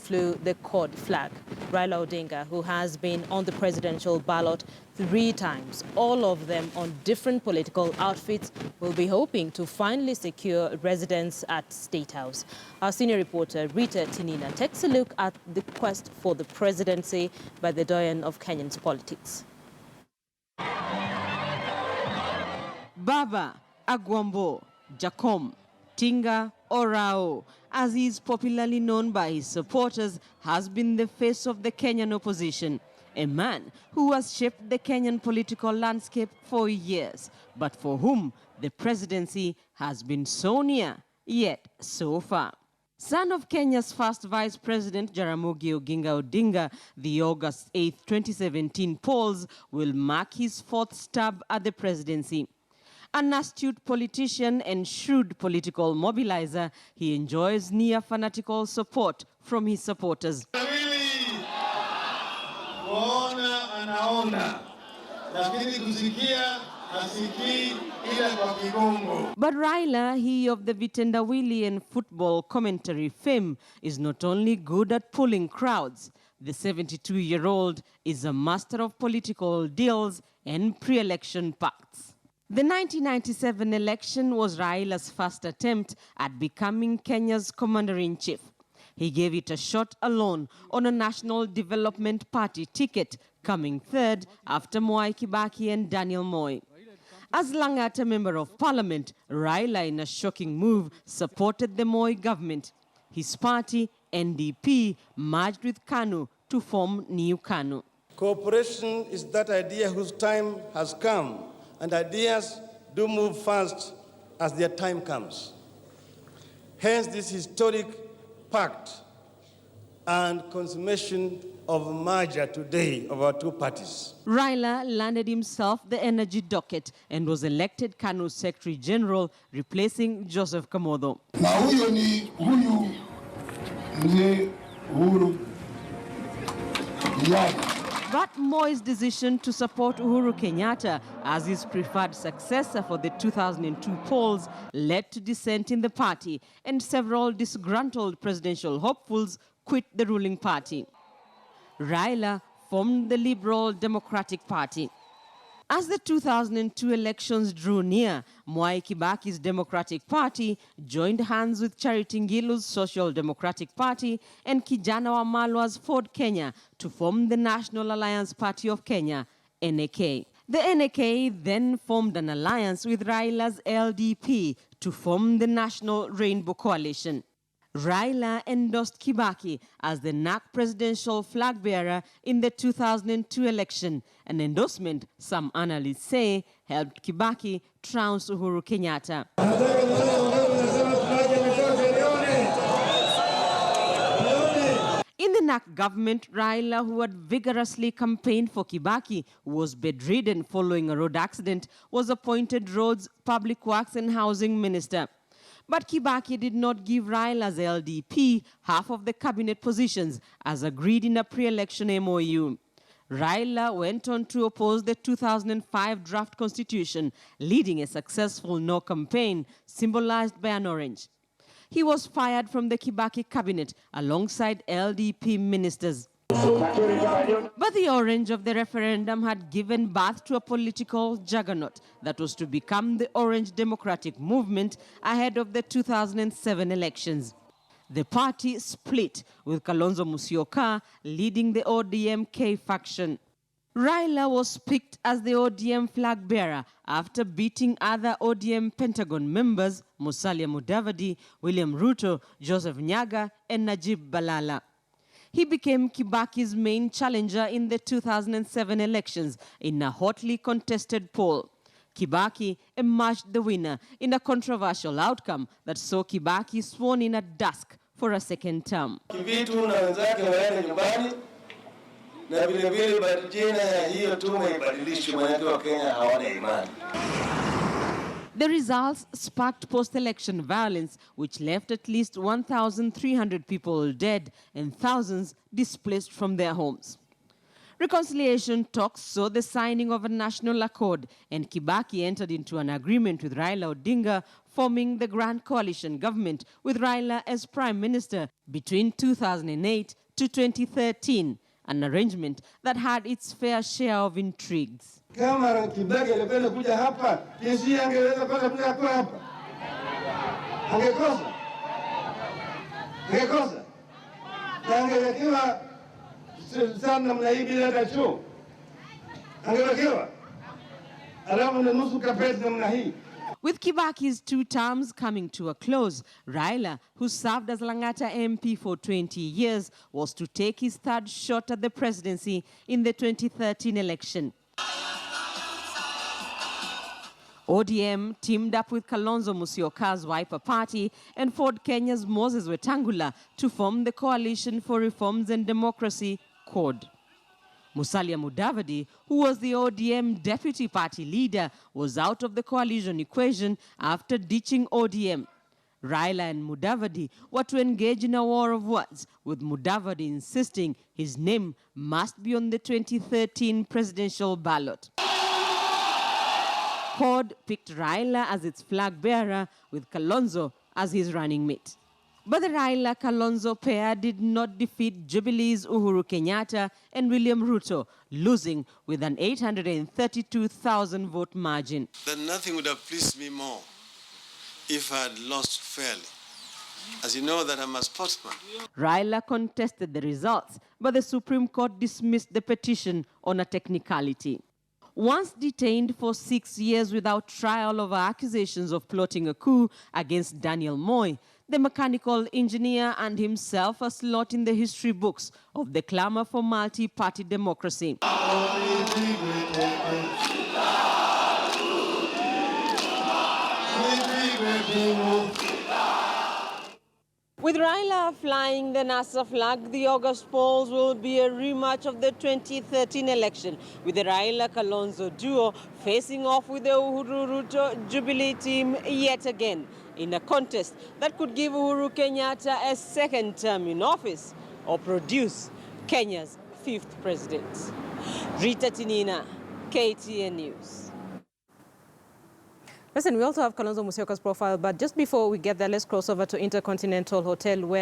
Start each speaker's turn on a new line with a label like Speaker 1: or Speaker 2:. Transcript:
Speaker 1: flew the CORD flag. Raila Odinga, who has been on the presidential ballot 3 times, all of them on different political outfits, will be hoping to finally secure residence at State House. Our senior reporter, Rita Tinina, takes a look at the quest for the presidency by the doyen of Kenyan's politics.
Speaker 2: Baba, Agwambo, Jacom, Tinga, Orao, as he is popularly known by his supporters, has been the face of the Kenyan opposition. A man who has shaped the Kenyan political landscape for years, but for whom the presidency has been so near, yet so far. Son of Kenya's first Vice President, Jaramogi Oginga Odinga, the August 8, 2017 polls will mark his 4th stab at the presidency. An astute politician and shrewd political mobilizer, he enjoys near fanatical support from his supporters.
Speaker 3: But
Speaker 2: Raila, he of the vitendawili and football commentary fame, is not only good at pulling crowds. The 72-year-old is a master of political deals and pre-election pacts. The 1997 election was Raila's first attempt at becoming Kenya's commander-in-chief. He gave it a shot alone on a National Development Party ticket, coming 3rd after Mwai Kibaki and Daniel Moi. As Lang'ata Member of Parliament, Raila, in a shocking move, supported the Moi government. His party, NDP, merged with KANU to form New KANU.
Speaker 4: Cooperation is that idea whose time has come, and ideas do move fast as their time comes. Hence this historic pact and consummation of merger today of our 2 parties.
Speaker 2: Raila landed himself the energy docket and was elected KANU Secretary General, replacing Joseph Kamodho.
Speaker 5: Na huyu mzee Uhuru Kenyatta.
Speaker 2: But Moi's decision to support Uhuru Kenyatta as his preferred successor for the 2002 polls led to dissent in the party, and several disgruntled presidential hopefuls quit the ruling party. Raila formed the Liberal Democratic Party. As the 2002 elections drew near, Mwai Kibaki's Democratic Party joined hands with Charity Ngilu's Social Democratic Party and Kijana Wamalwa's Ford Kenya to form the National Alliance Party of Kenya, NAK. The NAK then formed an alliance with Raila's LDP to form the National Rainbow Coalition. Raila endorsed Kibaki as the NAK presidential flag bearer in the 2002 election, an endorsement some analysts say helped Kibaki trounce Uhuru Kenyatta. In the NAK government, Raila, who had vigorously campaigned for Kibaki, was bedridden following a road accident, was appointed Roads, Public Works and Housing Minister. But Kibaki did not give Raila's LDP half of the cabinet positions as agreed in a pre-election MOU. Raila went on to oppose the 2005 draft constitution, leading a successful no campaign symbolized by an orange. He was fired from the Kibaki cabinet alongside LDP ministers. But the orange of the referendum had given birth to a political juggernaut that was to become the Orange Democratic Movement ahead of the 2007 elections. The party split, with Kalonzo Musyoka leading the ODM-K faction. Raila was picked as the ODM flag bearer after beating other ODM Pentagon members Musalia Mudavadi, William Ruto, Joseph Nyaga, and Najib Balala. He became Kibaki's main challenger in the 2007 elections in a hotly contested poll. Kibaki emerged the winner in a controversial outcome that saw Kibaki sworn in at dusk for a 2nd term.
Speaker 4: Kivitu na wenzake waende nyumbani na vile vile jina ya hiyo tume ibadilishwe, maana wa Kenya hawana imani.
Speaker 2: The results sparked post-election violence, which left at least 1,300 people dead and thousands displaced from their homes. Reconciliation talks saw the signing of a national accord, and Kibaki entered into an agreement with Raila Odinga, forming the Grand Coalition government with Raila as Prime Minister between 2008 to 2013, an arrangement that had its fair share of intrigues.
Speaker 5: Kama Kibaki alikuwa kuja hapa, kesi angeweza pata kuja hapa. Angekosa. Angekosa. Angewekewa sana namna hii bila hata choo. Angewekewa. Alafu na nusu kapeti namna hii.
Speaker 2: With Kibaki's 2 terms coming to a close, Raila, who served as Langata MP for 20 years, was to take his 3rd shot at the presidency in the 2013 election. ODM teamed up with Kalonzo Musyoka's Wiper Party and Ford Kenya's Moses Wetangula to form the Coalition for Reforms and Democracy, CORD. Musalia Mudavadi, who was the ODM deputy party leader, was out of the coalition equation after ditching ODM. Raila and Mudavadi were to engage in a war of words, with Mudavadi insisting his name must be on the 2013 presidential ballot. CORD picked Raila as its flag bearer, with Kalonzo as his running mate. But the Raila-Kalonzo pair did not defeat Jubilee's Uhuru Kenyatta and William Ruto, losing with an 832,000 vote margin.
Speaker 4: Then nothing would have pleased me more if I had lost fairly. As you know that I'm a sportsman.
Speaker 2: Raila contested the results, but the Supreme Court dismissed the petition on a technicality. Once detained for 6 years without trial over accusations of plotting a coup against Daniel Moi, the mechanical engineer earned himself a slot in the history books of the clamor for multi-party democracy. With Raila flying the NASA flag, the August polls will be a rematch of the 2013 election, with the Raila-Kalonzo duo facing off with the Uhuru-Ruto Jubilee team yet again, in a contest that could give Uhuru Kenyatta a 2nd term in office or produce Kenya's 5th president. Rita Tinina, KTN News.
Speaker 1: Listen, we also have Kalonzo Musyoka's profile, but just before we get there, let's cross over to Intercontinental Hotel, where